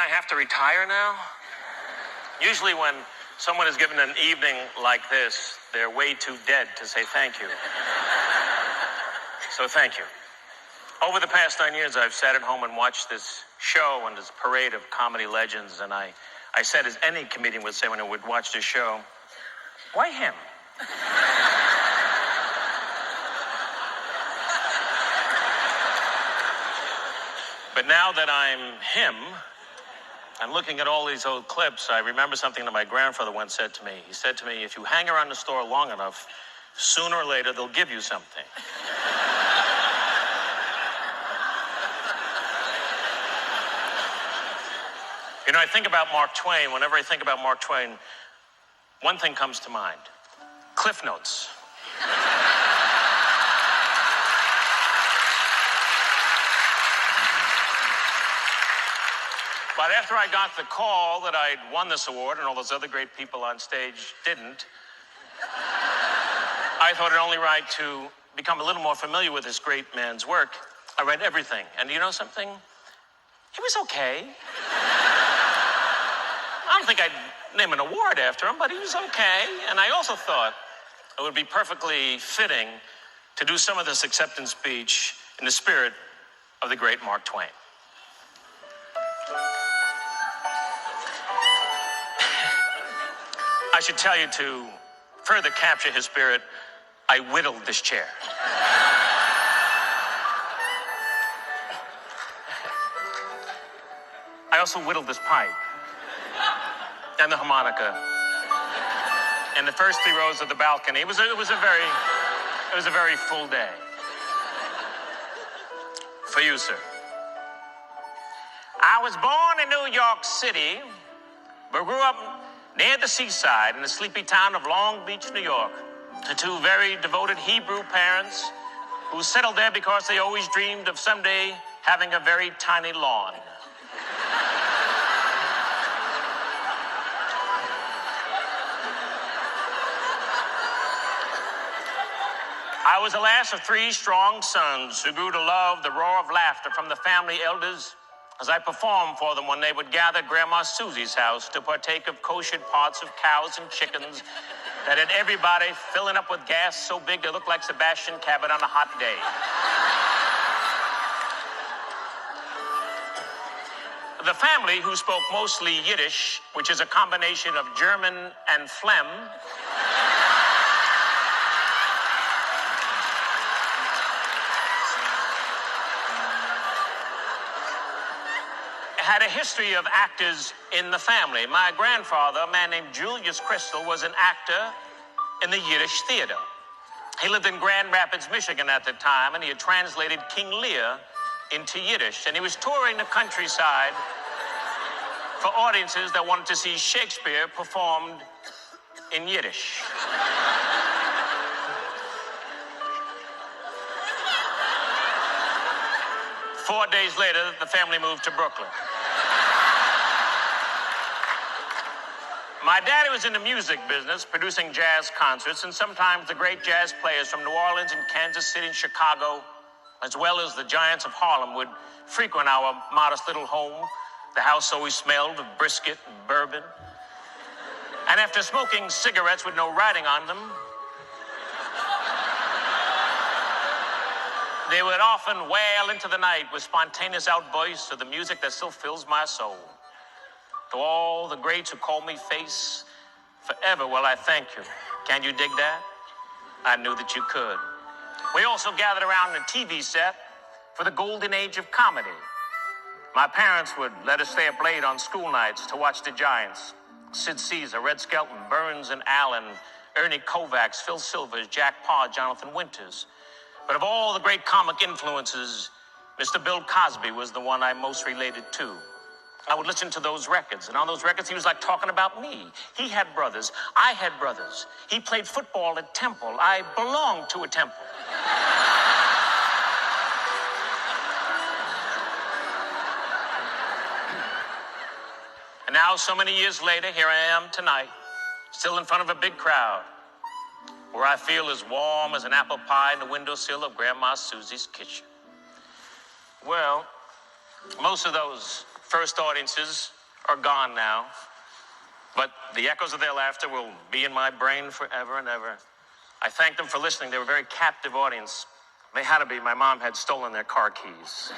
I have to retire now? Usually when someone is given an evening like this, they're way too dead to say thank you. So thank you. Over the past 9 years, I've sat at home and watched this show and this parade of comedy legends, and I said, as any comedian would say when he would watch this show, why him? But now that I'm him, I'm looking at all these old clips, I remember something that my grandfather once said to me. He said to me, if you hang around the store long enough, sooner or later, they'll give you something. You know, I think about Mark Twain. Whenever I think about Mark Twain, one thing comes to mind. Cliff Notes. But after I got the call that I'd won this award and all those other great people on stage didn't, I thought it only right to become a little more familiar with this great man's work. I read everything. And you know something? He was okay. I don't think I'd name an award after him, but he was okay. And I also thought it would be perfectly fitting to do some of this acceptance speech in the spirit of the great Mark Twain. I should tell you, to further capture his spirit, I whittled this chair. I also whittled this pipe and the harmonica and the first 3 rows of the balcony. It was a very full day. For you, sir. I was born in New York City, but grew up near the seaside in the sleepy town of Long Beach, New York, to 2 very devoted Hebrew parents who settled there because they always dreamed of someday having a very tiny lawn. I was the last of 3 strong sons who grew to love the roar of laughter from the family elders as I performed for them when they would gather at Grandma Susie's house to partake of koshered parts of cows and chickens that had everybody filling up with gas so big they looked like Sebastian Cabot on a hot day. The family, who spoke mostly Yiddish, which is a combination of German and phlegm, had a history of actors in the family. My grandfather, a man named Julius Crystal, was an actor in the Yiddish theater. He lived in Grand Rapids, Michigan at the time, and he had translated King Lear into Yiddish. And he was touring the countryside for audiences that wanted to see Shakespeare performed in Yiddish. Four days later, the family moved to Brooklyn. My daddy was in the music business, producing jazz concerts, and sometimes the great jazz players from New Orleans and Kansas City and Chicago, as well as the giants of Harlem, would frequent our modest little home. The house always smelled of brisket and bourbon. And after smoking cigarettes with no writing on them, they would often wail into the night with spontaneous outbursts of the music that still fills my soul. To all the greats who call me face, forever will I thank you. Can you dig that? I knew that you could. We also gathered around the TV set for the golden age of comedy. My parents would let us stay up late on school nights to watch the giants. Sid Caesar, Red Skelton, Burns and Allen, Ernie Kovacs, Phil Silvers, Jack Parr, Jonathan Winters. But of all the great comic influences, Mr. Bill Cosby was the one I most related to. I would listen to those records, and on those records, he was like talking about me. He had brothers. I had brothers. He played football at Temple. I belonged to a temple. And now, so many years later, here I am tonight, still in front of a big crowd, where I feel as warm as an apple pie in the windowsill of Grandma Susie's kitchen. Well, most of those first audiences are gone now, but the echoes of their laughter will be in my brain forever and ever. I thank them for listening. They were a very captive audience. They had to be. My mom had stolen their car keys.